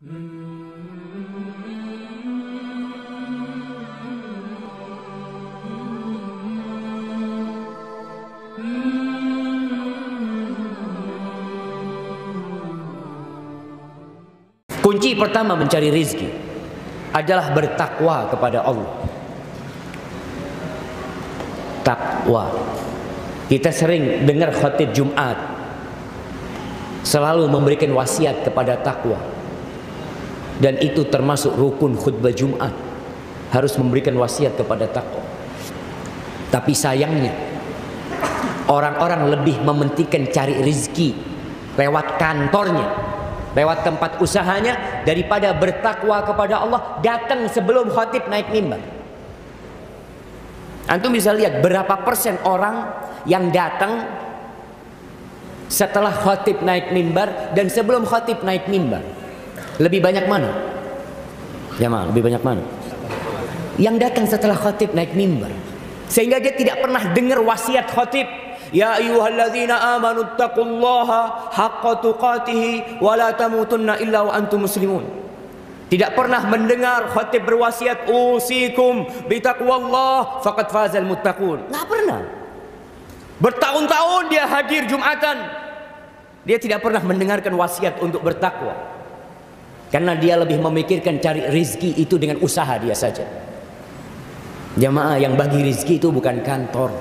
Kunci pertama mencari rizki adalah bertakwa kepada Allah. Takwa. Kita sering dengar khatib Jumat selalu memberikan wasiat kepada takwa, dan itu termasuk rukun khutbah Jumat, harus memberikan wasiat kepada takwa. Tapi sayangnya orang-orang lebih mementingkan cari rizki lewat kantornya, lewat tempat usahanya, daripada bertakwa kepada Allah datang sebelum khatib naik mimbar. Antum bisa lihat berapa persen orang yang datang setelah khatib naik mimbar dan sebelum khatib naik mimbar. Lebih banyak mana? Jamaah, lebih banyak mana? Yang datang setelah khatib naik mimbar, sehingga dia tidak pernah dengar wasiat khatib. Ya ayyuhalladzina amanu taqullaha haqqa tuqatih wa la tamutunna illa wa antum muslimun. Tidak pernah mendengar khatib berwasiat usikum bitaqwallah faqad fazal muttaqun. Enggak pernah. Bertahun-tahun dia hadir Jumatan, dia tidak pernah mendengarkan wasiat untuk bertakwa, karena dia lebih memikirkan cari rizki itu dengan usaha dia saja. Jamaah, yang bagi rizki itu bukan kantor,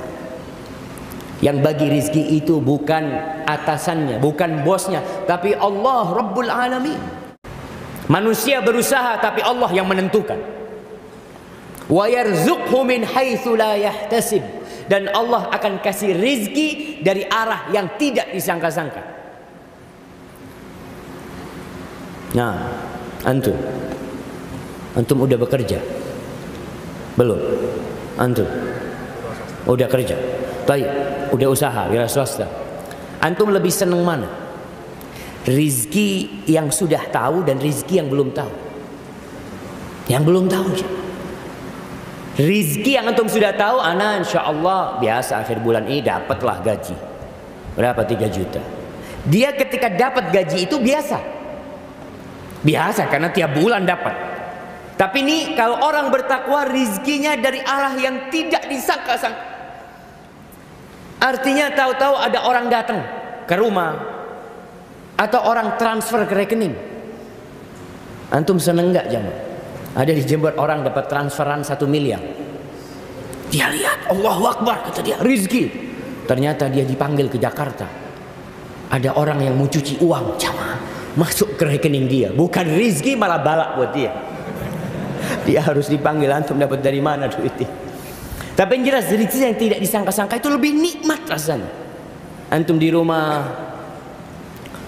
yang bagi rizki itu bukan atasannya, bukan bosnya, tapi Allah Rabbul Alamin. Manusia berusaha, tapi Allah yang menentukan. Wa yarzuqhu min haitsu la yahtasib, dan Allah akan kasih rizki dari arah yang tidak disangka-sangka. Nah, antum udah bekerja? Belum? Antum udah kerja? Baik, udah usaha, wira swasta. Antum lebih seneng mana? Rizki yang sudah tahu dan rizki yang belum tahu? Yang belum tahu. Rizki yang antum sudah tahu, ana insya Allah biasa akhir bulan ini dapatlah gaji berapa, 3 juta. Dia ketika dapat gaji itu biasa karena tiap bulan dapat. Tapi ini kalau orang bertakwa, rizkinya dari arah yang tidak disangka-sangka. Artinya tahu-tahu ada orang datang ke rumah atau orang transfer ke rekening. Antum seneng nggak jamaah? Ada di Jember orang dapat transferan 1 miliar. Dia lihat, Allahu Akbar, kata dia, rizki. Ternyata dia dipanggil ke Jakarta. Ada orang yang mau cuci uang, jamaah, masuk ke rekening dia. Bukan rizki, malah balak buat dia. Dia harus dipanggil, antum dapat dari mana duitnya? Tapi yang jelas rizki yang tidak disangka-sangka itu lebih nikmat rasanya. Antum di rumah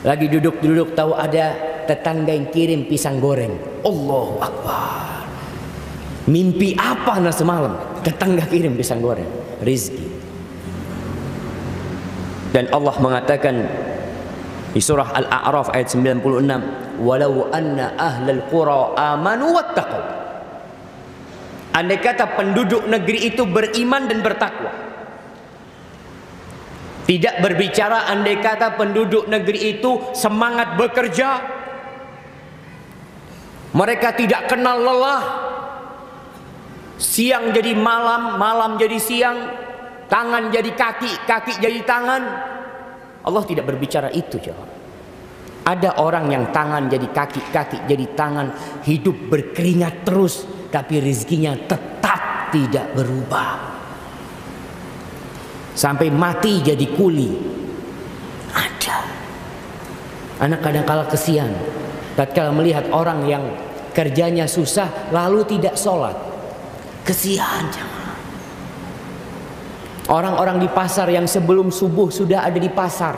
lagi duduk-duduk, tahu ada tetangga yang kirim pisang goreng. Allahu Akbar. Mimpi apa semalam? Tetangga kirim pisang goreng. Rizki. Dan Allah mengatakan di surah Al-A'raf ayat 96, walau anna ahlal qura amanu wattaqu. Andai kata penduduk negeri itu beriman dan bertakwa. Tidak berbicara andai kata penduduk negeri itu semangat bekerja, mereka tidak kenal lelah, siang jadi malam, malam jadi siang, tangan jadi kaki, kaki jadi tangan. Allah tidak berbicara itu, jawab. Ada orang yang tangan jadi kaki, kaki jadi tangan, hidup berkeringat terus, tapi rezekinya tetap tidak berubah. Sampai mati jadi kuli. Ada. Anak kadang-kala kesian tatkala melihat orang yang kerjanya susah lalu tidak sholat. Kesian jamaah. Orang-orang di pasar yang sebelum subuh sudah ada di pasar.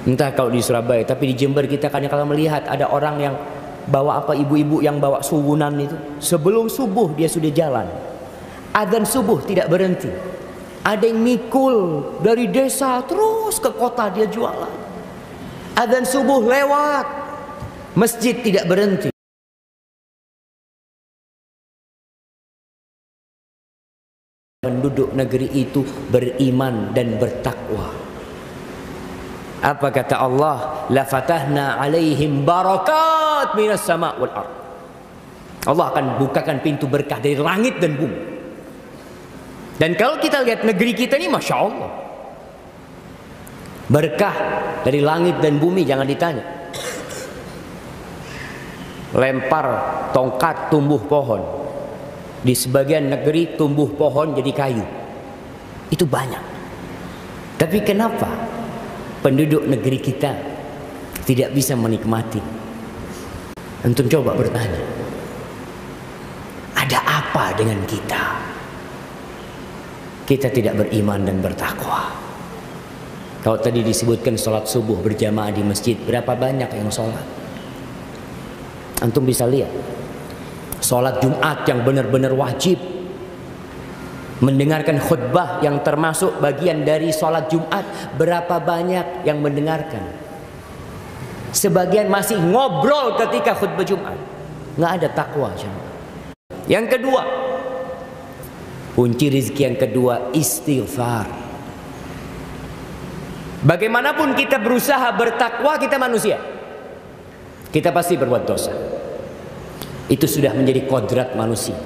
Entah kalau di Surabaya, tapi di Jember kita kadang-kala melihat ada orang yang bawa apa, ibu-ibu yang bawa suwunan itu. Sebelum subuh dia sudah jalan. Adzan subuh tidak berhenti. Ada yang mikul dari desa terus ke kota dia jualan. Adzan subuh lewat, masjid tidak berhenti. Penduduk negeri itu beriman dan bertakwa. Apa kata Allah? La fatahna alaihim barakat minas sama' wal ard. Allah akan bukakan pintu berkah dari langit dan bumi. Dan kalau kita lihat negeri kita ini, Masya Allah, berkah dari langit dan bumi jangan ditanya. Lempar tongkat tumbuh pohon. Di sebagian negeri tumbuh pohon jadi kayu. Itu banyak. Tapi kenapa penduduk negeri kita tidak bisa menikmati? Antum coba bertanya, ada apa dengan kita? Kita tidak beriman dan bertakwa. Kalau tadi disebutkan sholat subuh berjamaah di masjid, berapa banyak yang sholat? Antum bisa lihat sholat Jumat yang benar-benar wajib, mendengarkan khutbah yang termasuk bagian dari sholat Jumat, berapa banyak yang mendengarkan? Sebagian masih ngobrol ketika khutbah Jumat. Nggak ada takwa. Yang kedua, kunci rizki yang kedua, istighfar. Bagaimanapun kita berusaha bertakwa, kita manusia, kita pasti berbuat dosa. Itu sudah menjadi kodrat manusia.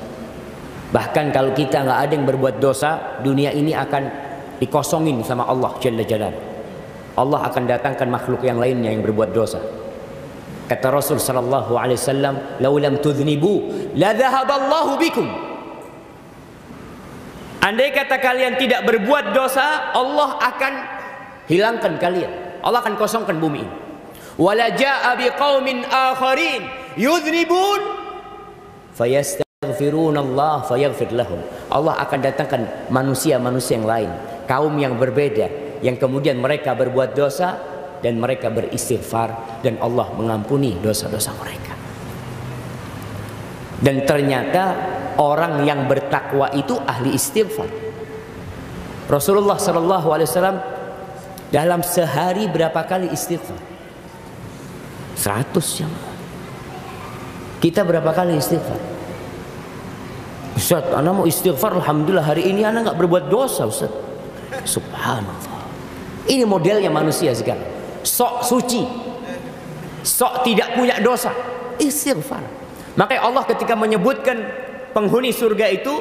Bahkan kalau kita nggak ada yang berbuat dosa, dunia ini akan dikosongin sama Allah Jalla Jalaluhu. Allah akan datangkan makhluk yang lainnya yang berbuat dosa. Kata Rasul sallallahu alaihi wasallam, "Lau lam tudhnibu la dhahaballahu bikum." Andai kata kalian tidak berbuat dosa, Allah akan hilangkan kalian. Allah akan kosongkan bumi ini. Wala jaa biqaumin akharin yudhnibun fayastaghfiruna Allah fayaghfir lahum. Allah akan datangkan manusia-manusia yang lain, kaum yang berbeda, yang kemudian mereka berbuat dosa dan mereka beristighfar dan Allah mengampuni dosa-dosa mereka. Dan ternyata orang yang bertakwa itu ahli istighfar. Rasulullah sallallahu alaihi wasallam dalam sehari berapa kali istighfar? 100 jam. Kita berapa kali istighfar? Ustaz, ana mau istighfar, alhamdulillah hari ini ana nggak berbuat dosa, Ustaz. Subhanallah. Ini modelnya manusia sekarang. Sok suci, sok tidak punya dosa, istighfar. Makanya Allah ketika menyebutkan penghuni surga itu,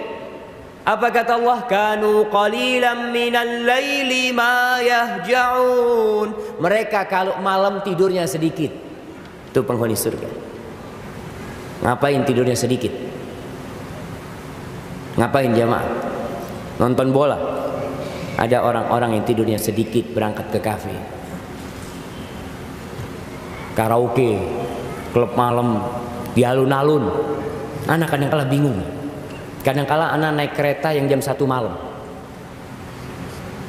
apa kata Allah? Kanu qalilan minal laili ma yahja'un. Mereka kalau malam tidurnya sedikit. Itu penghuni surga. Ngapain tidurnya sedikit? Ngapain jamaah? Nonton bola. Ada orang-orang yang tidurnya sedikit berangkat ke kafe, karaoke, klub malam, di alun-alun. Anak kadang-kala bingung. Kadang-kala anak naik kereta yang jam 1 malam.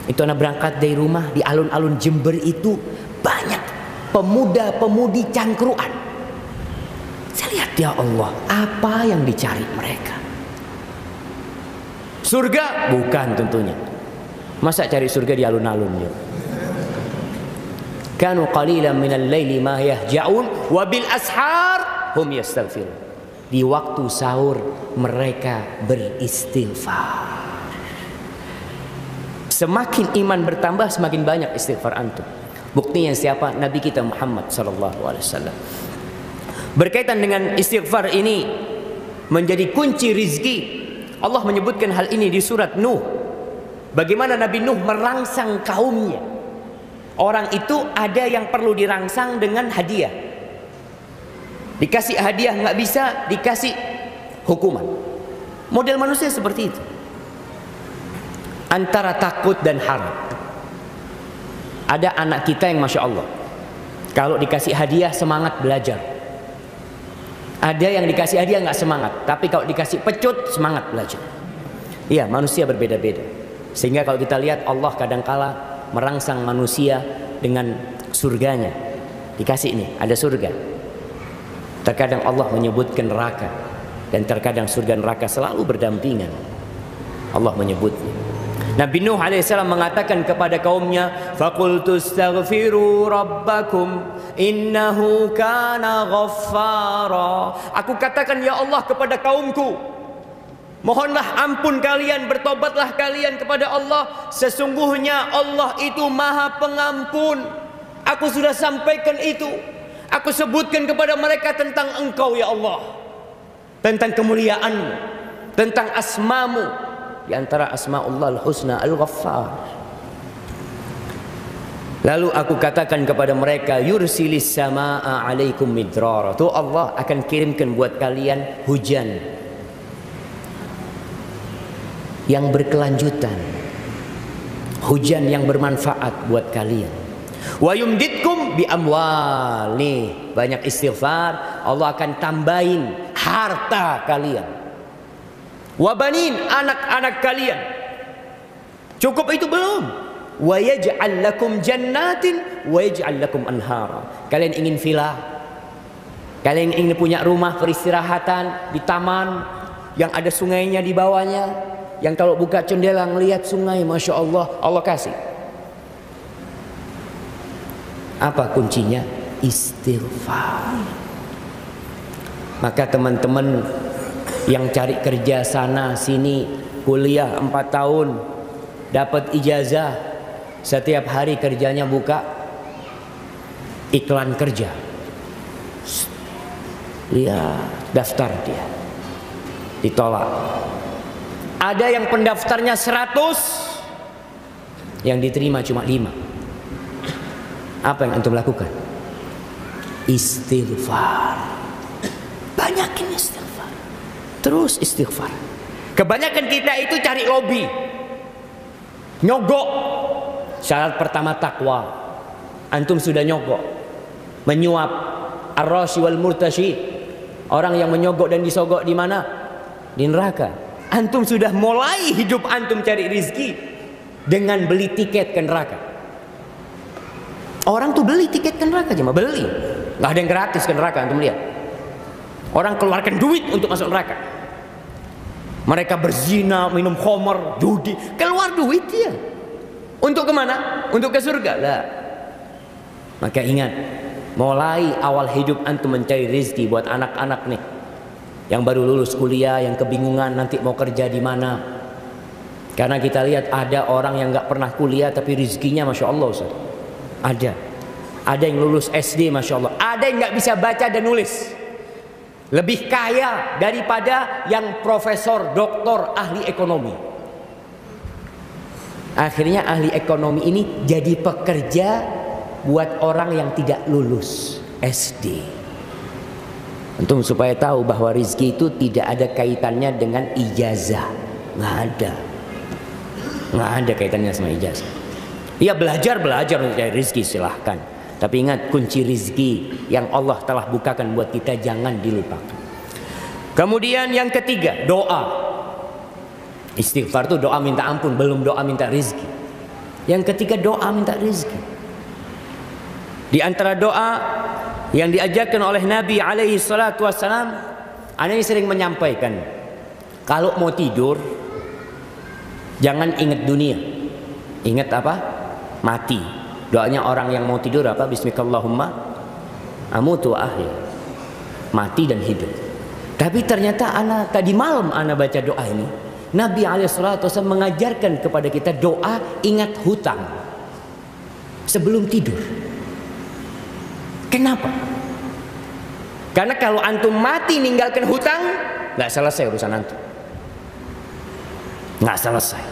Itu anak berangkat dari rumah, di alun-alun Jember itu banyak pemuda-pemudi cangkruan. Saya lihat, ya Allah, apa yang dicari mereka? Surga? Bukan tentunya. Masa cari surga di alun-alun? Kanu qalilan minal laili ma yahja'un wa bil ashar hum yastaghfirun. Di waktu sahur mereka beristighfar. Semakin iman bertambah, semakin banyak istighfar antum. Buktinya siapa? Nabi kita Muhammad sallallahu alaihi wasallam. Berkaitan dengan istighfar ini menjadi kunci rizki. Allah menyebutkan hal ini di surat Nuh. Bagaimana Nabi Nuh merangsang kaumnya. Orang itu ada yang perlu dirangsang dengan hadiah. Dikasih hadiah nggak bisa, dikasih hukuman. Model manusia seperti itu. Antara takut dan harap. Ada anak kita yang Masya Allah, kalau dikasih hadiah semangat belajar. Ada yang dikasih hadiah nggak semangat, tapi kalau dikasih pecut semangat belajar. Iya, manusia berbeda-beda. Sehingga kalau kita lihat Allah kadangkala merangsang manusia dengan surganya. Dikasih ini, ada surga. Terkadang Allah menyebutkan neraka, dan terkadang surga neraka selalu berdampingan. Allah menyebutnya. Nabi Nuh alaihissalam mengatakan kepada kaumnya, "Faqultu astaghfiru rabbakum innahu kana ghaffara." Aku katakan, ya Allah, kepada kaumku, mohonlah ampun kalian, bertobatlah kalian kepada Allah. Sesungguhnya Allah itu Maha Pengampun. Aku sudah sampaikan itu. Aku sebutkan kepada mereka tentang Engkau ya Allah, tentang kemuliaan-Mu, tentang asma-Mu, di antara asma'ullah al-husna al-ghaffar. Lalu aku katakan kepada mereka, yursilis samaa alaikum midrara. Tuh Allah akan kirimkan buat kalian hujan yang berkelanjutan, hujan yang bermanfaat buat kalian. Wa yumditkum bi amwal. Nih, banyak istighfar, Allah akan tambahin harta kalian. Wa banin, anak-anak kalian. Cukup itu belum? Wa yaj'al lakum jannatin wa yaj'al lakum anhara. Kalian ingin villa, kalian ingin punya rumah peristirahatan di taman yang ada sungainya di bawahnya, yang kalau buka jendela ngelihat sungai, masya Allah, Allah kasih. Apa kuncinya? Istighfar. Maka teman-teman yang cari kerja sana sini, kuliah 4 tahun, dapat ijazah, setiap hari kerjanya buka iklan kerja, lihat daftar dia, ditolak. Ada yang pendaftarnya 100, yang diterima cuma 5. Apa yang antum lakukan? Istighfar. Banyakin istighfar, terus istighfar. Kebanyakan kita itu cari lobby, nyogok. Syarat pertama takwa. Antum sudah nyogok, menyuap, ar-rashi wal murtashi, orang yang menyogok dan disogok di mana? Di neraka. Antum sudah mulai hidup antum cari rizki dengan beli tiket ke neraka. Orang tuh beli tiket ke neraka, cuma beli, nggak ada yang gratis ke neraka. Antum lihat, orang keluarkan duit untuk masuk neraka. Mereka berzina, minum khamar, judi, keluar duit dia. Untuk kemana? Untuk ke surga lah. Maka ingat, mulai awal hidup antum mencari rezeki buat anak-anak nih, yang baru lulus kuliah, yang kebingungan nanti mau kerja di mana. Karena kita lihat ada orang yang nggak pernah kuliah tapi rezekinya masya Allah, Ustaz. Ada yang lulus SD masya Allah, ada yang nggak bisa baca dan nulis, lebih kaya daripada yang profesor, doktor, ahli ekonomi. Akhirnya ahli ekonomi ini jadi pekerja buat orang yang tidak lulus SD. Untuk supaya tahu bahwa rezeki itu tidak ada kaitannya dengan ijazah, nggak ada kaitannya sama ijazah. Ya belajar untuk cari rezeki silahkan, tapi ingat kunci rezeki yang Allah telah bukakan buat kita jangan dilupakan. Kemudian yang ketiga, doa. Istighfar itu doa minta ampun, belum doa minta rezeki. Yang ketiga doa minta rezeki. Di antara doa yang diajarkan oleh Nabi alaihi salatu wassalam, ana sering menyampaikan, kalau mau tidur jangan ingat dunia, ingat apa? Mati. Doanya orang yang mau tidur apa? Bismillahirrahmanirrahim, amutu wa ahya, mati dan hidup. Tapi ternyata tadi malam ana baca doa ini, Nabi SAW mengajarkan kepada kita doa ingat hutang sebelum tidur. Kenapa? Karena kalau antum mati ninggalkan hutang, nggak selesai urusan antum, nggak selesai.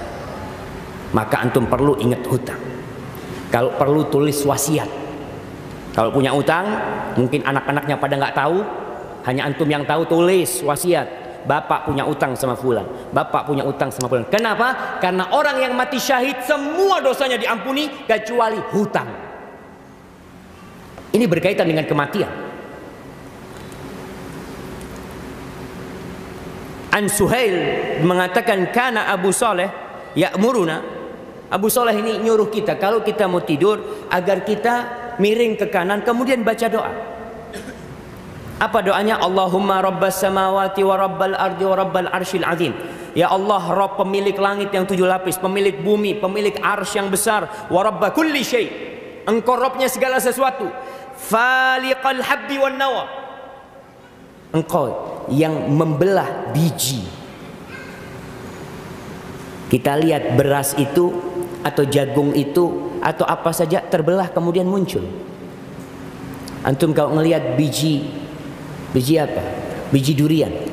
Maka antum perlu ingat hutang. Kalau perlu tulis wasiat. Kalau punya utang, mungkin anak-anaknya pada nggak tahu, hanya antum yang tahu, tulis wasiat. Bapak punya utang sama fulan, bapak punya utang sama fulan. Kenapa? Karena orang yang mati syahid semua dosanya diampuni kecuali hutang. Ini berkaitan dengan kematian. An Suhail mengatakan kana Abu Saleh ya'muruna. Abu Saleh ini nyuruh kita kalau kita mau tidur agar kita miring ke kanan kemudian baca doa. Apa doanya? Allahumma rabbas samawati wa rabbal ardi wa rabbal arsyil azim. Ya Allah, Rabb pemilik langit yang 7 lapis, pemilik bumi, pemilik arsy yang besar, wa rabba kulli syai. Engkau Rabbnya segala sesuatu. Faliqal habbi wan nawa. Engkau yang membelah biji. Kita lihat beras itu atau jagung itu atau apa saja terbelah kemudian muncul. Antum kalau ngelihat biji apa? Biji durian.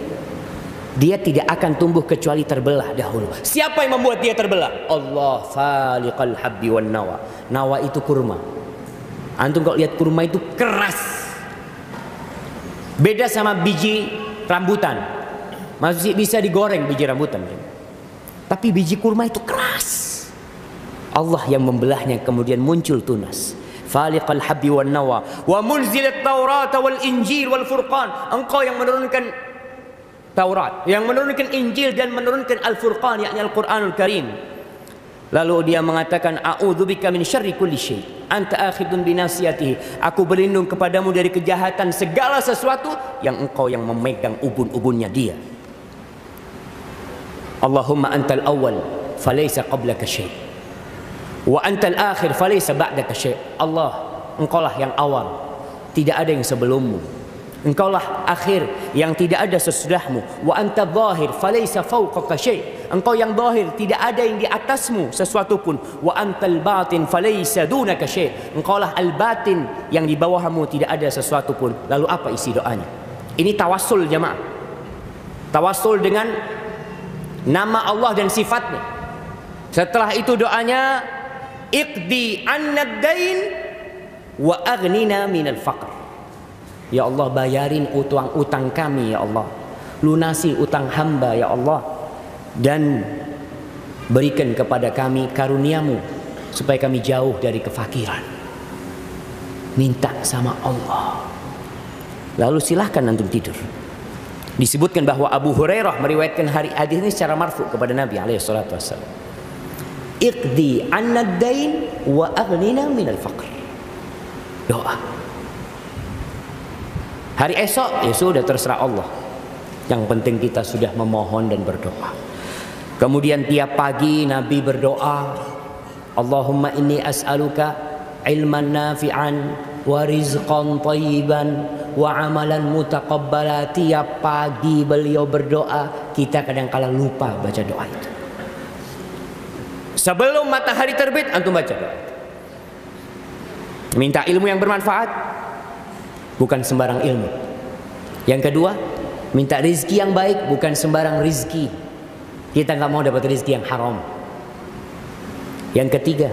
Dia tidak akan tumbuh kecuali terbelah dahulu. Siapa yang membuat dia terbelah? Allah, faliqal habbi wan nawa. Nawa itu kurma. Antum kalau lihat kurma itu keras. Beda sama biji rambutan. Masih bisa digoreng biji rambutan. Tapi biji kurma itu keras. Allah yang membelahnya kemudian muncul tunas. Faliqal habbi wan nawa wa munzilat Taurat wal Injil wal Furqan. Engkau yang menurunkan Taurat, yang menurunkan Injil dan menurunkan Al-Furqan, yakni Al-Quranul Karim. Lalu dia mengatakan, a'udzubika min syarri kulli syai. Anta akhidun binasiyatihi. Aku berlindung kepadamu dari kejahatan segala sesuatu yang engkau yang memegang ubun-ubunnya dia. Allahumma antal awal falaysa qablaka syai. Wa antal akhir falaysa ba'daka syai. Allah, engkaulah yang awal, tidak ada yang sebelummu. Engkaulah akhir yang tidak ada sesudahmu. Wa anta zahir falaysa fawqaka syai. Engkau yang zahir, tidak ada yang di atasmu sesuatu pun. Wa antal batin falaysa dunaka syai. Engkaulah al-batin yang di bawahmu tidak ada sesuatu pun. Lalu apa isi doanya? Ini tawassul jemaah. Tawassul dengan nama Allah dan sifatnya. Setelah itu doanya, iqdi annad dain wa aghnina minal faqr. Ya Allah, bayarin utang kami ya Allah. Lunasi utang hamba ya Allah. Dan berikan kepada kami karuniamu supaya kami jauh dari kefakiran. Minta sama Allah. Lalu silahkan antum tidur. Disebutkan bahwa Abu Hurairah meriwayatkan hadis ini secara marfu kepada Nabi SAW. Iqdi annad dain wa aghnina minal faqr. Doa. Hari esok ya sudah terserah Allah. Yang penting kita sudah memohon dan berdoa. Kemudian tiap pagi Nabi berdoa, Allahumma inni as'aluka ilman nafi'an wa rizqan thayyiban wa amalan mutaqabbala. Tiap pagi beliau berdoa. Kita kadang-kala lupa baca doa itu. Sebelum matahari terbit antum baca doa. Minta ilmu yang bermanfaat. Bukan sembarang ilmu. Yang kedua, minta rizki yang baik, bukan sembarang rizki. Kita nggak mau dapat rizki yang haram. Yang ketiga,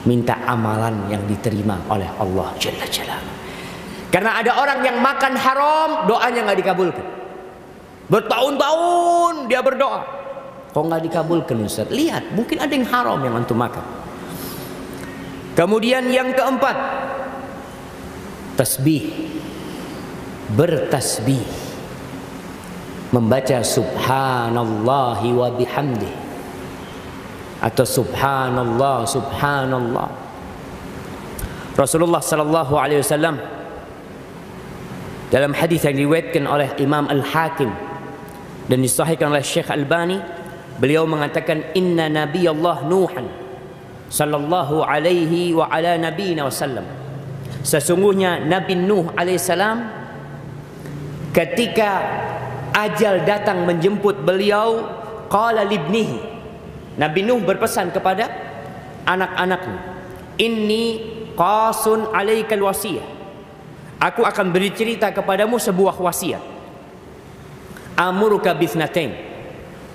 minta amalan yang diterima oleh Allah Jalla Jalaluhu. Karena ada orang yang makan haram, doanya nggak dikabulkan. Bertahun-tahun dia berdoa, kok nggak dikabulkan Ustaz? Lihat, mungkin ada yang haram yang antum makan. Kemudian yang keempat, tasbih, bertasbih, membaca subhanallahi wa bihamdih atau subhanallah subhanallah. Rasulullah sallallahu alaihi wasallam dalam hadis yang diriwayatkan oleh Imam Al-Hakim dan disahihkan oleh Syekh Albani, beliau mengatakan inna nabiyallah Nuhan sallallahu alaihi wa ala nabiyina wasallam. Sesungguhnya Nabi Nuh alaihissalam ketika ajal datang menjemput beliau, qala libnihi, Nabi Nuh berpesan kepada anak-anaknya, inni qasun alaikal wasiyah, aku akan beri cerita kepadamu sebuah wasiat. Amuruka bithnatain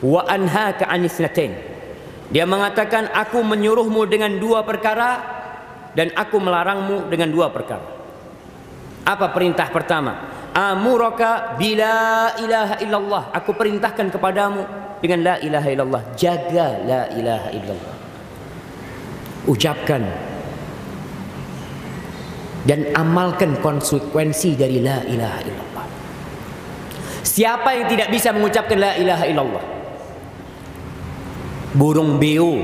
wa anhaka anithnatain. Dia mengatakan, aku menyuruhmu dengan dua perkara dan aku melarangmu dengan dua perkara. Apa perintah pertama? Amuraka bila ilaha illallah. Aku perintahkan kepadamu dengan la ilaha illallah. Jaga la ilaha illallah. Ucapkan dan amalkan konsekuensi dari la ilaha illallah. Siapa yang tidak bisa mengucapkan la ilaha illallah? Burung beo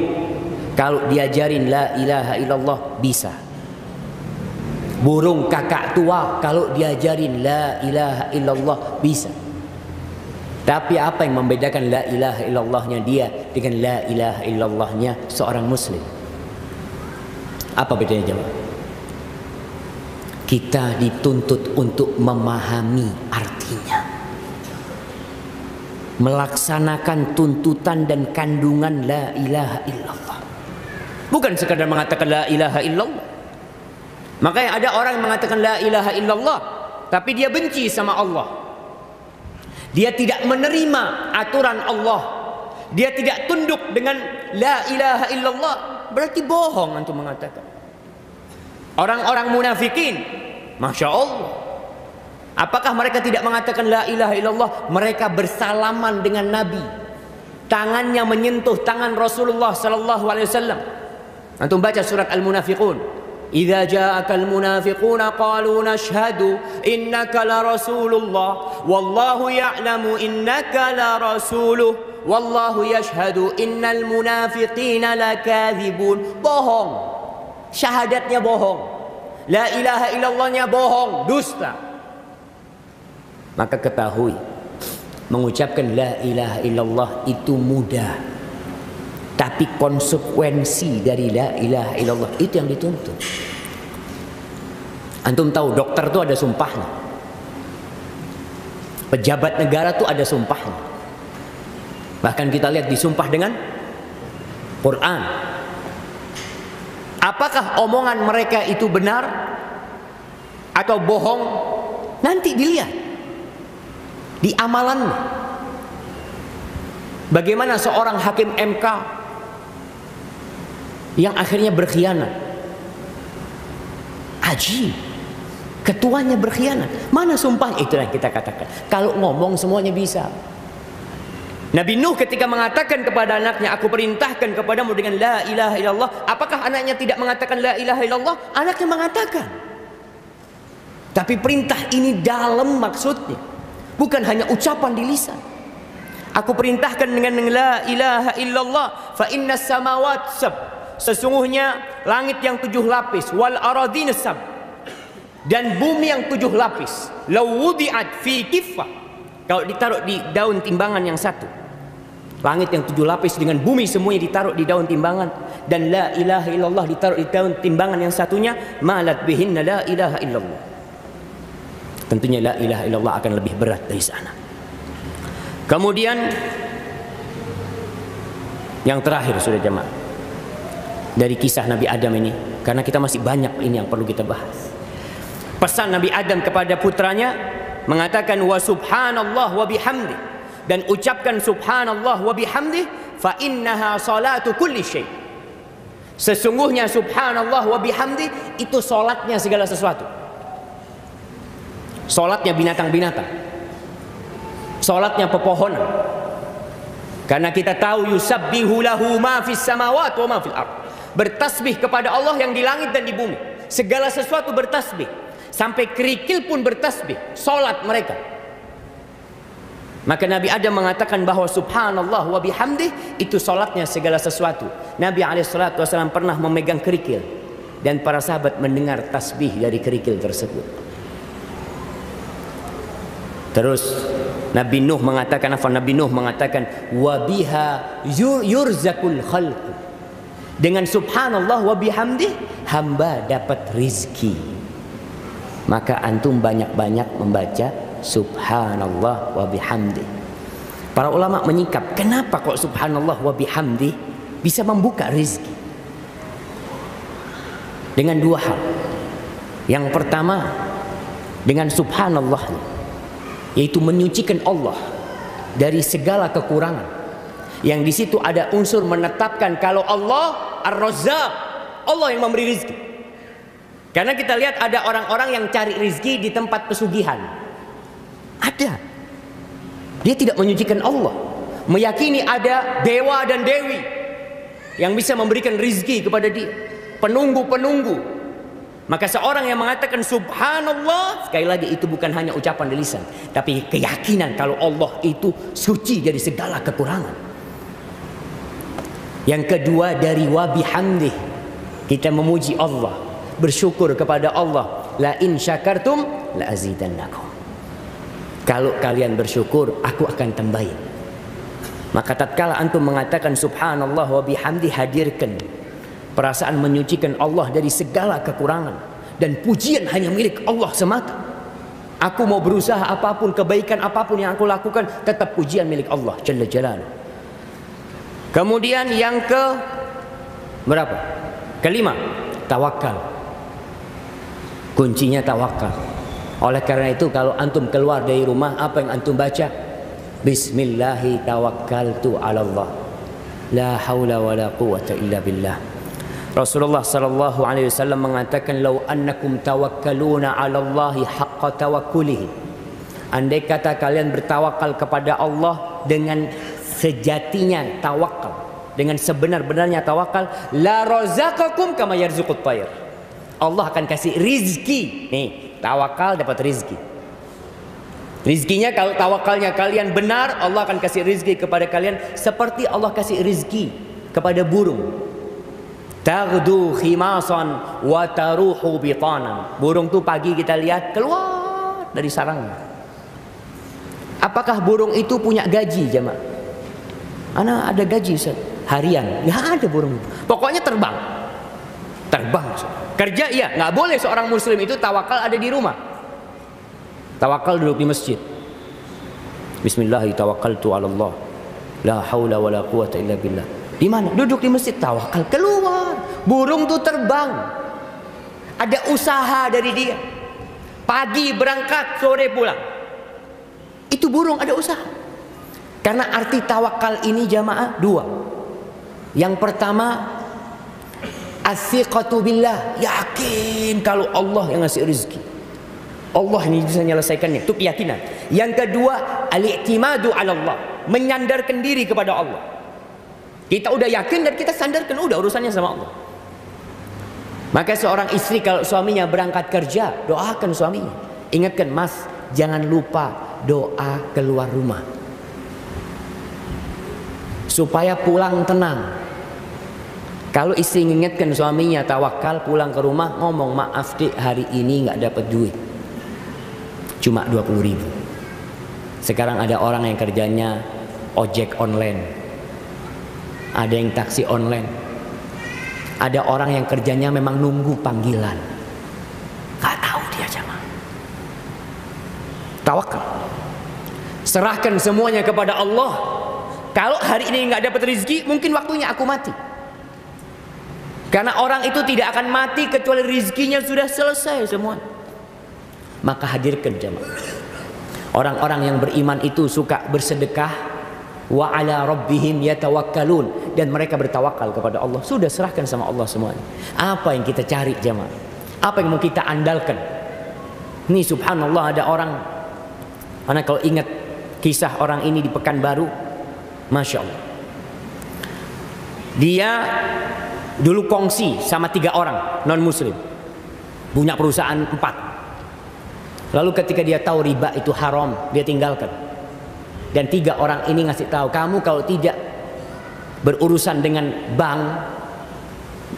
kalau diajarin la ilaha illallah bisa. Burung kakak tua kalau diajarin la ilaha illallah bisa. Tapi apa yang membedakan la ilaha illallahnya dia dengan la ilaha illallahnya seorang muslim? Apa bedanya jemaah? Kita dituntut untuk memahami artinya, melaksanakan tuntutan dan kandungan la ilaha illallah. bukan sekadar mengatakan la ilaha illallah. Makanya ada orang yang mengatakan la ilaha illallah, tapi dia benci sama Allah. Dia tidak menerima aturan Allah. Dia tidak tunduk dengan la ilaha illallah. Berarti bohong antum mengatakan. Orang-orang munafikin, Masya Allah, apakah mereka tidak mengatakan la ilaha illallah? Mereka bersalaman dengan Nabi, tangannya menyentuh tangan Rasulullah sallallahu alaihi wasallam. Antum baca surat Al-Munafiqun. Idza ja'akal munafiquna qalu nashhadu innaka la rasulullah wallahu ya'lamu innaka la rasuluh wallahu yashhadu innal munafiqina lakadzibun. Bohong. Syahadatnya bohong. La ilaha illallahnya bohong, dusta. Maka ketahui, mengucapkan la ilaha illallah itu mudah, tapi konsekuensi dari la ilaha illallah itu yang dituntut. Antum tahu dokter itu ada sumpahnya, pejabat negara itu ada sumpahnya. Bahkan kita lihat disumpah dengan Quran. Apakah omongan mereka itu benar atau bohong? Nanti dilihat di amalannya. Bagaimana seorang hakim MK yang akhirnya berkhianat? Ajib, ketuanya berkhianat. Mana sumpah? Itulah yang kita katakan, kalau ngomong semuanya bisa. Nabi Nuh ketika mengatakan kepada anaknya, aku perintahkan kepadamu dengan la ilaha illallah, apakah anaknya tidak mengatakan la ilaha illallah? Anaknya mengatakan. Tapi perintah ini dalam maksudnya, bukan hanya ucapan di lisan. Aku perintahkan dengan la ilaha illallah, fa innas samawat sab, sesungguhnya langit yang 7 lapis, wal aradhin sab, dan bumi yang 7 lapis, law wudi'at fi kiffah, kalau ditaruh di daun timbangan yang satu. Langit yang 7 lapis dengan bumi semuanya ditaruh di daun timbangan, dan la ilaha illallah ditaruh di daun timbangan yang satunya, malat bihinna la ilaha illallah. Tentunya la ilaha illallah akan lebih berat dari sana. Kemudian yang terakhir, sudah jemaah, dari kisah Nabi Adam ini, karena kita masih banyak ini yang perlu kita bahas. Pesan Nabi Adam kepada putranya mengatakan wa subhanallah wa bihamdi, dan ucapkan subhanallah wa bihamdi, fa innaha salatu kulli syai. Sesungguhnya subhanallah wa bihamdi itu salatnya segala sesuatu. Salatnya binatang-binatang, salatnya pepohonan. Karena kita tahu yusabbihu lahu ma fis samawati wa ma fil ardh. Bertasbih kepada Allah yang di langit dan di bumi. Segala sesuatu bertasbih. Sampai kerikil pun bertasbih. Salat mereka. Maka Nabi Adam mengatakan bahwa subhanallah wa bihamdih itu salatnya segala sesuatu. Nabi SAW pernah memegang kerikil, dan para sahabat mendengar tasbih dari kerikil tersebut. Terus Nabi Nuh mengatakan apa? Nabi Nuh mengatakan wa biha yurzakul khalq. Dengan subhanallah wa bihamdih hamba dapat rizki. Maka antum banyak-banyak membaca subhanallah wa bihamdih. Para ulama menyingkap, kenapa kok subhanallah wa bihamdih bisa membuka rizki? Dengan 2 hal. Yang pertama, dengan subhanallah, yaitu menyucikan Allah dari segala kekurangan. Yang di situ ada unsur menetapkan kalau Allah Ar-Razzaq, Allah yang memberi rizki. Karena kita lihat ada orang-orang yang cari rizki di tempat pesugihan. Ada. Dia tidak menyucikan Allah, meyakini ada dewa dan dewi yang bisa memberikan rizki kepada dia, penunggu-penunggu. Maka seorang yang mengatakan subhanallah, sekali lagi itu bukan hanya ucapan di lisan, tapi keyakinan kalau Allah itu suci dari segala kekurangan. Yang kedua, dari wa bihamdih, kita memuji Allah, bersyukur kepada Allah. La in syakartum la azidannakum. Kalau kalian bersyukur, aku akan tambahin. Maka tatkala antum mengatakan subhanallah wa bihamdi, hadirkan perasaan menyucikan Allah dari segala kekurangan, dan pujian hanya milik Allah semata. Aku mau berusaha apapun, kebaikan apapun yang aku lakukan, tetap pujian milik Allah Jalla Jalaluhu. Kemudian yang ke berapa? Kelima, tawakal. Kuncinya tawakal. Oleh karena itu kalau antum keluar dari rumah, apa yang antum baca? Bismillahi tawakkaltu 'ala Allah. La haula wala quwwata illa billah. Rasulullah sallallahu alaihi wasallam mengatakan, "Lau annakum tawakkaluna 'ala Allahi haqqa tawakkulihi." Andai kata kalian bertawakal kepada Allah dengan sejatinya tawakal, dengan sebenar-benarnya tawakal, la razaqakum kama yarzuqut tayr. Allah akan kasih rizki. Nih, tawakal dapat rizki. Rizkinya kalau tawakalnya kalian benar, Allah akan kasih rizki kepada kalian seperti Allah kasih rizki kepada burung. Taghdu khimasan wa taruhu bitanan. Burung tuh pagi kita lihat keluar dari sarangnya. Apakah burung itu punya gaji, jemaah? Ana ada gaji, Ustaz, harian. Ya ada burung itu. Pokoknya terbang. Terbang. Kerja iya, nggak boleh seorang muslim itu tawakal ada di rumah. Tawakal duduk di masjid. Bismillahi tawakkaltu 'ala Allah. La haula wala quwwata illa billah. Di mana? Duduk di masjid, tawakal keluar. Burung tuh terbang. Ada usaha dari dia. Pagi berangkat, sore pulang. Itu burung ada usaha. Karena arti tawakal ini jamaah dua. Yang pertama, as-siqatu billah, yakin kalau Allah yang ngasih rezeki. Allah ini bisa menyelesaikannya, itu keyakinan. Yang kedua, al-i'timadu 'ala Allah, menyandarkan diri kepada Allah. Kita udah yakin dan kita sandarkan, udah urusannya sama Allah. Maka seorang istri kalau suaminya berangkat kerja, doakan suaminya. Ingatkan, Mas, jangan lupa doa keluar rumah supaya pulang tenang. Kalau istri mengingatkan suaminya tawakal, pulang ke rumah ngomong, maaf dik, hari ini nggak dapat duit, cuma 20.000. Sekarang ada orang yang kerjanya ojek online, ada yang taksi online, ada orang yang kerjanya memang nunggu panggilan, nggak tahu dia jamaah. Tawakal, serahkan semuanya kepada Allah. Kalau hari ini nggak dapat rezeki, mungkin waktunya aku mati. Karena orang itu tidak akan mati kecuali rezekinya sudah selesai semua. Maka hadirkan jamaah. Orang-orang yang beriman itu suka bersedekah, wa ala rabbihim yatawakkalun, dan mereka bertawakal kepada Allah. Sudah serahkan sama Allah semuanya. Apa yang kita cari jamaah? Apa yang mau kita andalkan? Ini subhanallah, ada orang, karena kalau ingat kisah orang ini di Pekanbaru, masya Allah, dia dulu kongsi sama 3 orang non muslim, punya perusahaan 4. Lalu ketika dia tahu riba itu haram, dia tinggalkan. Dan 3 orang ini ngasih tahu, kamu kalau tidak berurusan dengan bank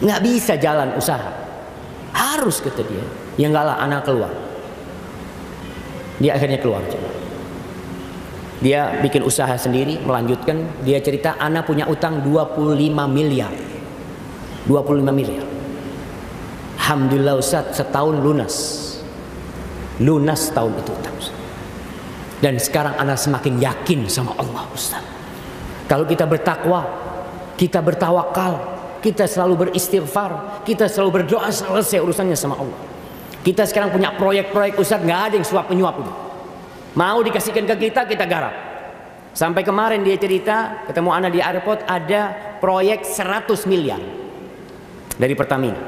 nggak bisa jalan usaha, harus, kata dia. Ya enggak lah, anak keluar. Dia akhirnya keluar. Dia bikin usaha sendiri, melanjutkan. Dia cerita, anak punya utang 25 miliar. 25 miliar. Alhamdulillah Ustaz, setahun lunas. Lunas tahun itu utang. Dan sekarang anak semakin yakin sama Allah Ustaz. Kalau kita bertakwa, kita bertawakal, kita selalu beristighfar, kita selalu berdoa, selesai urusannya sama Allah. Kita sekarang punya proyek-proyek Ustaz, nggak ada yang suap menyuap itu. Mau dikasihkan ke kita, kita garap. Sampai kemarin dia cerita, ketemu anak di airport, ada proyek 100 miliar dari Pertamina.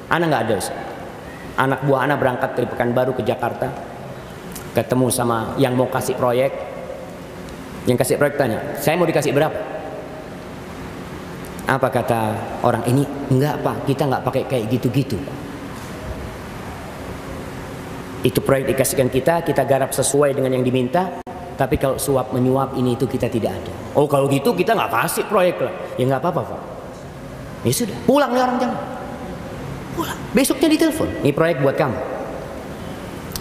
Anak nggak ada Ustaz. Anak buah anak berangkat dari Pekanbaru ke Jakarta, ketemu sama yang mau kasih proyek. Yang kasih proyek tanya, saya mau dikasih berapa? Apa kata orang ini? Enggak Pak, kita nggak pakai kayak gitu-gitu. Itu proyek dikasihkan kita garap sesuai dengan yang diminta. Tapi kalau suap menyuap ini itu kita tidak ada. Oh kalau gitu kita nggak kasih proyek lah. Ya nggak apa-apa Pak. Ya sudah, pulang nih orang jangan. Pulang. Besoknya ditelepon. Ini proyek buat kamu.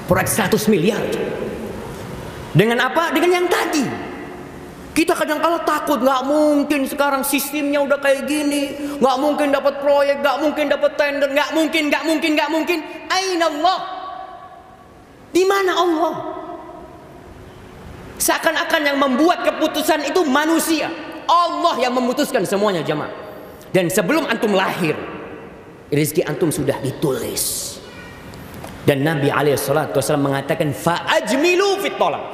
Proyek 100 miliar. Dengan apa? Dengan yang tadi. Kita kadang-kala takut, nggak mungkin sekarang sistemnya udah kayak gini, nggak mungkin dapat proyek, nggak mungkin dapat tender, nggak mungkin. Aina Allah? Di mana Allah? Seakan-akan yang membuat keputusan itu manusia. Allah yang memutuskan semuanya jemaah. Dan sebelum antum lahir, Rizki antum sudah ditulis. Dan Nabi SAW mengatakan fa'ajmilu fit thalab.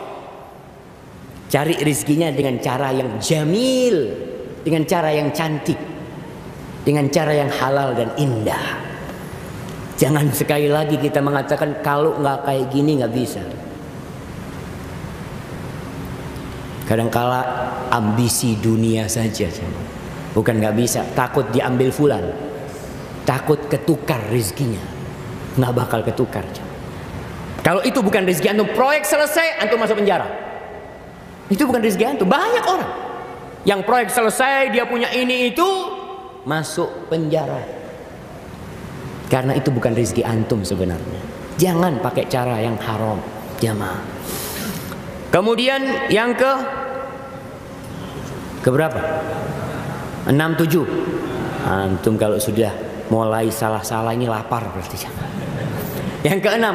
Cari rizkinya dengan cara yang jamil, dengan cara yang cantik, dengan cara yang halal dan indah. Jangan sekali lagi kita mengatakan kalau nggak kayak gini nggak bisa. Kadangkala ambisi dunia saja, bukan nggak bisa, takut diambil fulan, takut ketukar rizkinya, nggak bakal ketukar. Kalau itu bukan rezeki antum, proyek selesai antum masuk penjara. Itu bukan rezeki antum. Banyak orang yang proyek selesai, dia punya ini itu, masuk penjara. Karena itu bukan rezeki antum sebenarnya. Jangan pakai cara yang haram, jamaah. Kemudian yang ke berapa? 6, 7. Antum kalau sudah mulai salah-salah ini lapar berarti. Yang ke-6,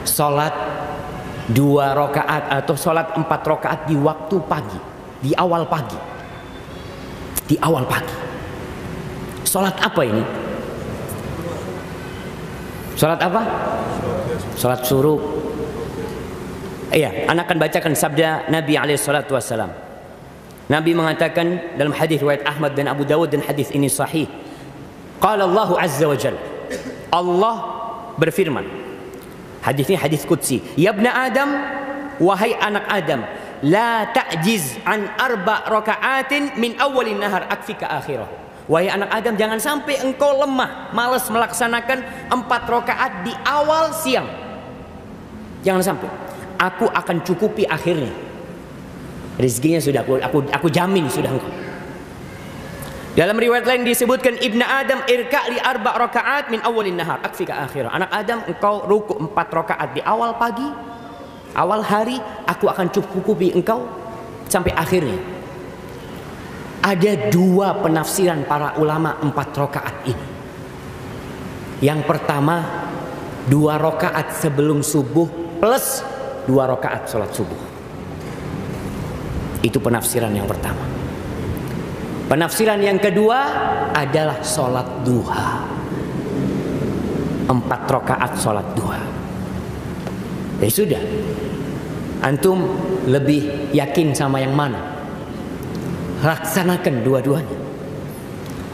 sholat 2 rakaat atau sholat 4 rakaat di waktu pagi, di awal pagi. Di awal pagi. Sholat apa ini? Sholat apa? Sholat suruh. Iya, anak akan bacakan sabda Nabi SAW. Nabi mengatakan dalam hadis riwayat Ahmad dan Abu Dawud, dan hadis ini sahih. Qala Allah Azza wa Jalla. Allah berfirman. Hadis ini hadis qudsi. Ya ibna Adam, wahai anak Adam, la ta'jiz an 4 raka'atin min awwalin nahar akfika akhirah. Wahai anak Adam, jangan sampai engkau lemah, malas melaksanakan 4 rakaat di awal siang. Jangan sampai. Aku akan cukupi akhirnya. Rizkinya sudah aku jamin sudah engkau. Dalam riwayat lain disebutkan Ibnu Adam irka li 4 rakaat min awalin nahar akfika akhirah. Anak Adam, engkau ruku 4 rakaat di awal pagi, awal hari, aku akan cukupi engkau sampai akhirnya. Ada 2 penafsiran para ulama 4 rakaat ini. Yang pertama, 2 rakaat sebelum subuh plus 2 rakaat sholat subuh. Itu penafsiran yang pertama. Penafsiran yang kedua adalah sholat duha. 4 rakaat sholat duha. Ya sudah, antum lebih yakin sama yang mana? Laksanakan dua-duanya.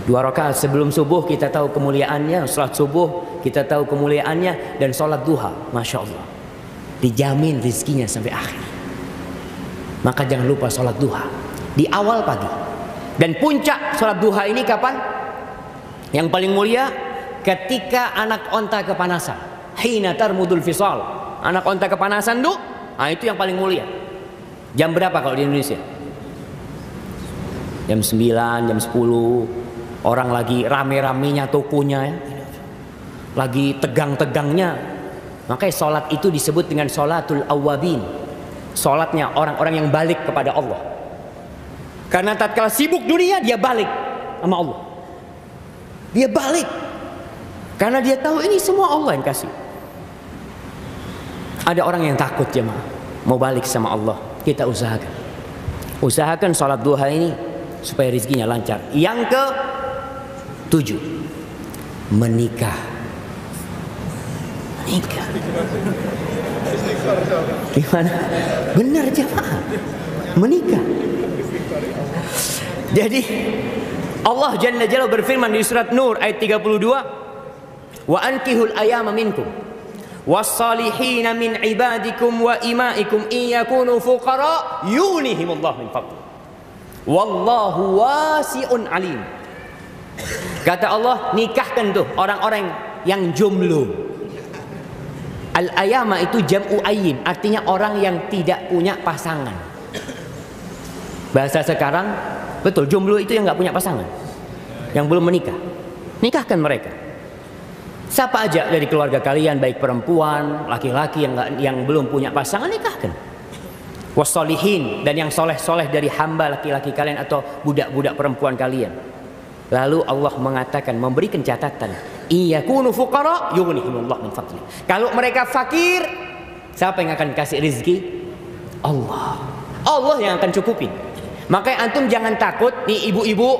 2 rakaat sebelum subuh kita tahu kemuliaannya, sholat subuh kita tahu kemuliaannya, dan sholat duha, masya Allah, dijamin rizkinya sampai akhir. Maka jangan lupa sholat duha di awal pagi. Dan puncak sholat duha ini kapan? Yang paling mulia ketika anak onta kepanasan. Hina tarmudul fisal. Anak onta kepanasan tuh, nah itu yang paling mulia. Jam berapa kalau di Indonesia? Jam 9, jam 10. Orang lagi rame-ramenya tokonya ya. Lagi tegang-tegangnya. Makanya sholat itu disebut dengan sholatul awwabin. Sholatnya orang-orang yang balik kepada Allah. Karena tatkala sibuk dunia, dia balik sama Allah. Dia balik. Karena dia tahu ini semua Allah yang kasih. Ada orang yang takut jemaah, mau balik sama Allah. Kita usahakan. Usahakan sholat duha ini supaya rezekinya lancar. Yang ke-7, menikah. Menikah. Gimana? Benar jemaah. Menikah. Jadi Allah Jalla Jalla berfirman di surat Nur ayat 32, wa ankihul ayama minkum was-salihina min ibadikum wa imaikum in yakunu fuqara yughnihimullah min fadli wallahu wasi'un alim. Kata Allah, nikahkan tuh orang-orang yang jomblo. Al-ayama itu jam'u ayyin, artinya orang yang tidak punya pasangan. Bahasa sekarang, betul, jomblo itu yang nggak punya pasangan, yang belum menikah. Nikahkan mereka. Siapa aja dari keluarga kalian, baik perempuan, laki-laki yang belum punya pasangan, nikahkan. Wassolihin, dan yang soleh-soleh dari hamba laki-laki kalian atau budak-budak perempuan kalian. Lalu Allah mengatakan, memberikan catatan, iyakunu fuqara yughnihimullah min fadli. Kalau mereka fakir, siapa yang akan kasih rezeki? Allah. Allah yang akan cukupin. Makanya antum jangan takut nih ibu-ibu,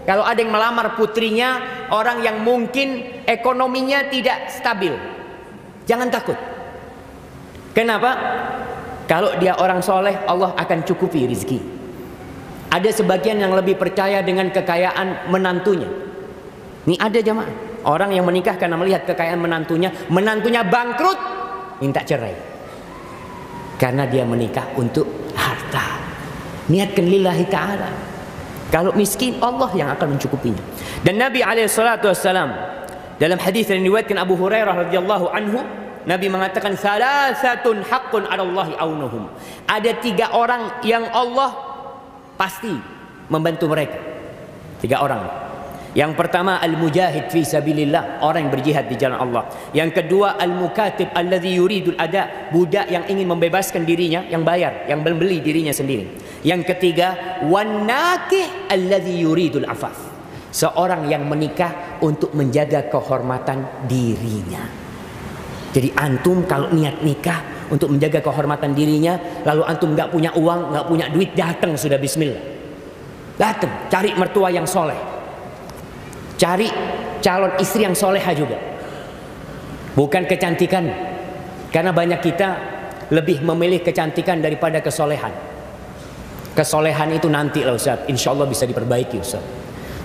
kalau ada yang melamar putrinya orang yang mungkin ekonominya tidak stabil. Jangan takut. Kenapa? Kalau dia orang soleh, Allah akan cukupi rizki. Ada sebagian yang lebih percaya dengan kekayaan menantunya. Ini ada jamaah, orang yang menikah karena melihat kekayaan menantunya, menantunya bangkrut, minta cerai. Karena dia menikah untuk harta. Niatkan lillahi ta'ala. Kalau miskin, Allah yang akan mencukupinya. Dan Nabi SAW dalam hadis yang diriwayatkan Abu Hurairah radhiyallahu anhu, Nabi mengatakan, salasatun haqqun 'ala Allahi aunuhum. Ada 3 orang yang Allah pasti membantu mereka. 3 orang. Yang pertama, al-mujahid fi sabilillah, orang yang berjihad di jalan Allah. Yang kedua, al-mukatib alladhi yuridul ada, budak yang ingin membebaskan dirinya, yang bayar, yang membeli dirinya sendiri. Yang ketiga, wan nakih alladhi yuridul afaf, seorang yang menikah untuk menjaga kehormatan dirinya. Jadi antum kalau niat nikah untuk menjaga kehormatan dirinya, lalu antum nggak punya uang, nggak punya duit, datang sudah bismillah. Datang, cari mertua yang soleh, cari calon istri yang soleha juga. Bukan kecantikan, karena banyak kita lebih memilih kecantikan daripada kesolehan. Kesolehan itu nanti lah Ustaz, insya Allah bisa diperbaiki Ustaz.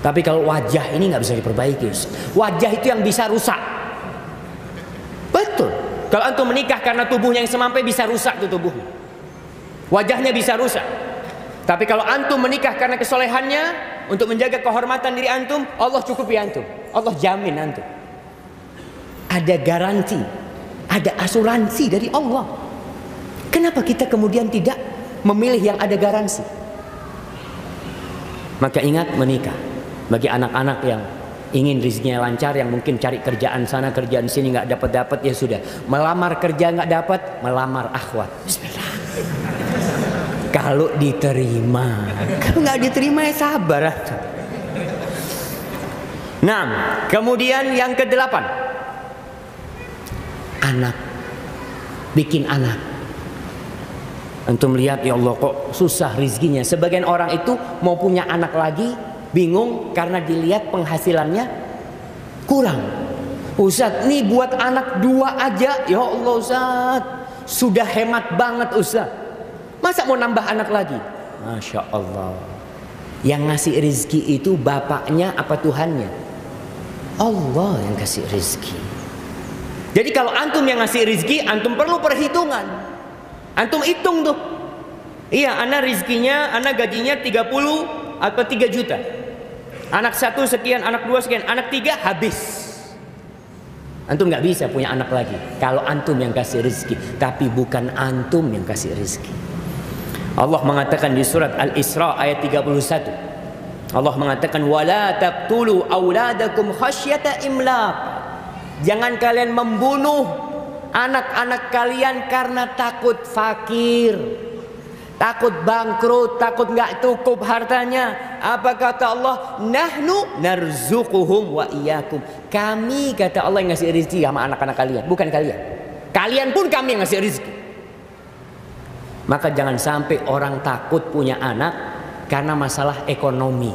Tapi kalau wajah ini nggak bisa diperbaiki Ustaz. Wajah itu yang bisa rusak. Betul. Kalau antum menikah karena tubuhnya yang semampai, bisa rusak tuh tubuhnya. Wajahnya bisa rusak. Tapi kalau antum menikah karena kesolehannya, untuk menjaga kehormatan diri antum, Allah cukupi antum. Allah jamin antum. Ada garansi, ada asuransi dari Allah. Kenapa kita kemudian tidak memilih yang ada garansi? Maka ingat, menikah bagi anak-anak yang ingin rezekinya lancar, yang mungkin cari kerjaan sana kerjaan sini nggak dapat, ya sudah. Melamar kerja nggak dapat, melamar akhwat. Bismillah. Kalau diterima, kalau nggak diterima ya sabar. Nah, kemudian yang ke-8, anak, bikin anak. Antum lihat, ya Allah kok susah rezekinya. Sebagian orang itu mau punya anak lagi, bingung karena dilihat penghasilannya kurang. Ustaz, nih buat anak 2 aja, ya Allah Ustaz, sudah hemat banget Ustaz. Masa mau nambah anak lagi? Masya Allah. Yang ngasih rezeki itu bapaknya apa Tuhannya? Allah yang kasih rezeki. Jadi kalau antum yang ngasih rezeki, antum perlu perhitungan. Antum hitung tuh. Iya, anak rezekinya, anak gajinya 30 atau 3 juta. Anak 1 sekian, anak 2 sekian, anak 3 habis. Antum nggak bisa punya anak lagi kalau antum yang kasih rezeki, tapi bukan antum yang kasih rezeki. Allah mengatakan di surat Al-Isra ayat 31. Allah mengatakan, wala taqtulu auladakum khasyata imlaq. Jangan kalian membunuh anak-anak kalian karena takut fakir, takut bangkrut, takut nggak cukup hartanya. Apa kata Allah? Nahnu narzuquhum wa iyyakum. Kami, kata Allah, yang ngasih rezeki sama anak-anak kalian, bukan kalian. Kalian pun kami yang ngasih rezeki. Maka jangan sampai orang takut punya anak karena masalah ekonomi.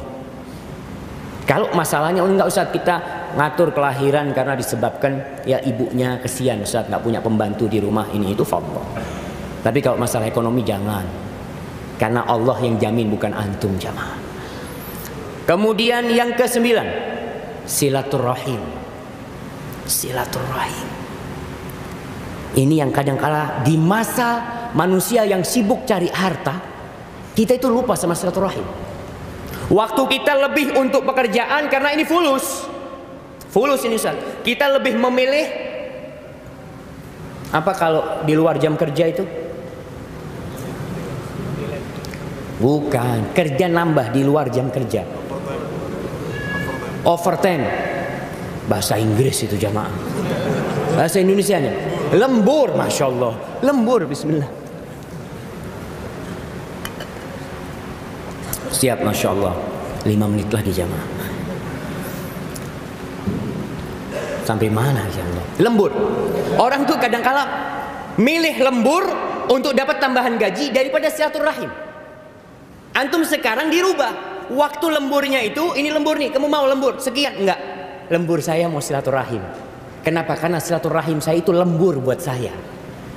Kalau masalahnya enggak Ustaz, kita ngatur kelahiran karena disebabkan ya ibunya kesian Ustaz nggak punya pembantu di rumah ini itu, fadhol. Tapi kalau masalah ekonomi jangan. Karena Allah yang jamin, bukan antum jamaah. Kemudian yang ke-9, silaturahim. Silaturahim. Ini yang kadang-kala di masa manusia yang sibuk cari harta, kita itu lupa sama silaturahim. Waktu kita lebih untuk pekerjaan karena ini fulus. Fulus ini Ustaz. Kita lebih memilih apa kalau di luar jam kerja itu? Bukan, kerja nambah di luar jam kerja. Overtime. Bahasa Inggris itu jamaah. Bahasa Indonesianya lembur, Masya Allah. Lembur, bismillah. Siap, Masya Allah. 5 menit lagi jamaah. Sampai mana ya Allah? Lembur. Orang tuh kadang-kala milih lembur untuk dapat tambahan gaji daripada silaturahim. Antum sekarang dirubah. Waktu lemburnya itu, ini lembur nih, kamu mau lembur sekian? Enggak. lembur saya mau silaturahim. Kenapa? Karena silaturahim saya itu lembur buat saya.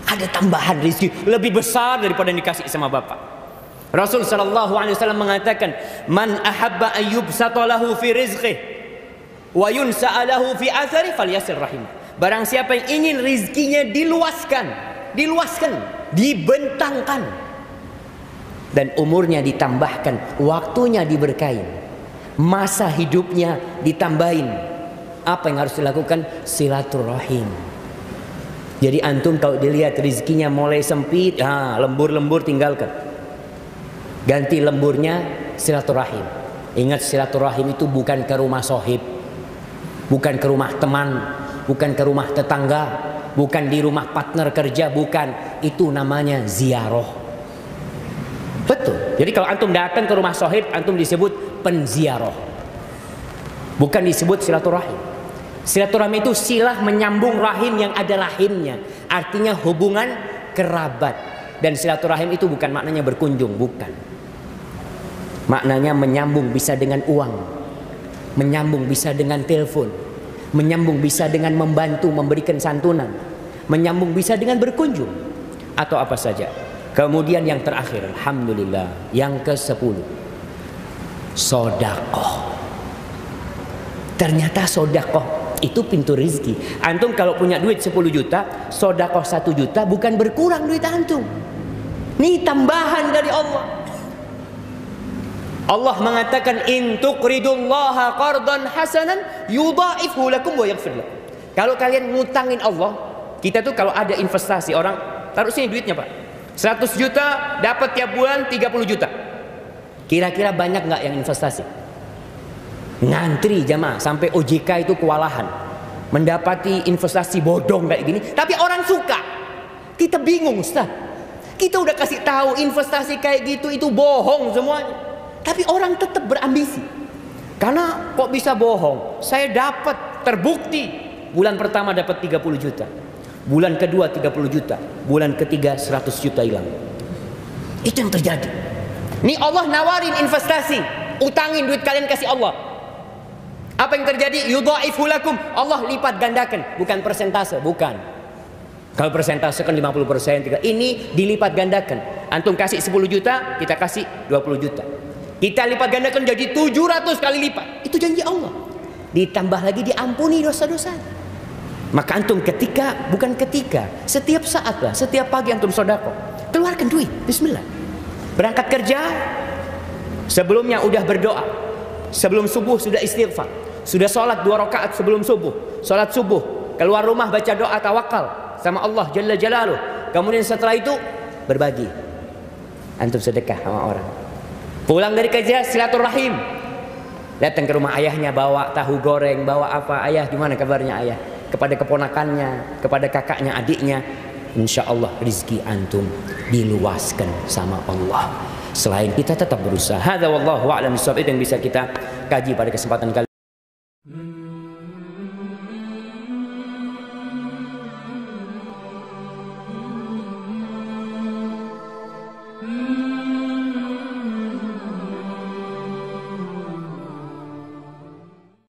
Ada tambahan rezeki lebih besar daripada yang dikasih sama bapak. Rasul sallallahu alaihi wasallam mengatakan, "Man ahabba an yubsata lahu fi rizqihi wa yunsa'a lahu fi athari falyasil rahim." Barang siapa yang ingin rizkinya diluaskan, dibentangkan, dan umurnya ditambahkan, waktunya diberkahi, masa hidupnya ditambahin, apa yang harus dilakukan? Silaturahim. Jadi antum kalau dilihat rizkinya mulai sempit, lembur-lembur tinggalkan, ganti lemburnya silaturahim. Ingat, silaturahim itu bukan ke rumah sohib, bukan ke rumah teman, bukan ke rumah tetangga, bukan di rumah partner kerja, bukan. Itu namanya ziarah. Betul. Jadi kalau antum datang ke rumah sohib, antum disebut penziarah, bukan disebut silaturahim. Silaturahim itu silah menyambung rahim yang ada rahimnya, artinya hubungan kerabat. Dan silaturahim itu bukan maknanya berkunjung, bukan. Maknanya menyambung bisa dengan uang, menyambung bisa dengan telepon, menyambung bisa dengan membantu, memberikan santunan, menyambung bisa dengan berkunjung, atau apa saja. Kemudian yang terakhir, alhamdulillah, yang ke-10, sedekah. Ternyata sedekah itu pintu rizki. Antum kalau punya duit 10 juta, sedekah 1 juta bukan berkurang duit antum. Ini tambahan dari Allah. Allah mengatakan, in tuqridullaha qardan hasanan yudha'ifhu lakum wa yaghfir lakum. Kalau kalian ngutangin Allah, kita tuh kalau ada investasi, orang taruh sini duitnya Pak, 100 juta dapat tiap bulan 30 juta. Kira-kira banyak nggak yang investasi? Ngantri jamaah sampai OJK itu kewalahan mendapati investasi bodong kayak gini, tapi orang suka. Kita bingung, Ustaz. Kita udah kasih tahu investasi kayak gitu itu bohong semuanya, tapi orang tetap berambisi. Karena kok bisa bohong? Saya dapat terbukti bulan pertama dapat 30 juta, bulan kedua 30 juta, bulan ketiga 100 juta hilang. Itu yang terjadi. Nih Allah nawarin investasi, utangin duit kalian kasih Allah. Apa yang terjadi? Yudha'ifhu lakum. Allah lipat gandakan, bukan persentase, bukan. Kalau persentase kan 50%, ini dilipat gandakan. Antum kasih 10 juta, kita kasih 20 juta. Kita lipat gandakan jadi 700 kali lipat. Itu janji Allah. Ditambah lagi diampuni dosa-dosa. Maka antum setiap saat lah, setiap pagi antum sedekah, keluarkan duit, bismillah. Berangkat kerja, sebelumnya udah berdoa, sebelum subuh sudah istighfar, sudah sholat 2 rakaat sebelum subuh, sholat subuh, keluar rumah baca doa tawakal sama Allah Jalla Jalaluh. Kemudian setelah itu berbagi, antum sedekah sama orang. Pulang dari kerja silaturahim, datang ke rumah ayahnya bawa tahu goreng, bawa apa, ayah gimana kabarnya ayah, kepada keponakannya, kepada kakaknya, adiknya. Insya Allah rizki antum diluaskan sama Allah. Selain kita tetap berusaha. Hadza wallahu a'lam bishawab, itu yang bisa kita kaji pada kesempatan kali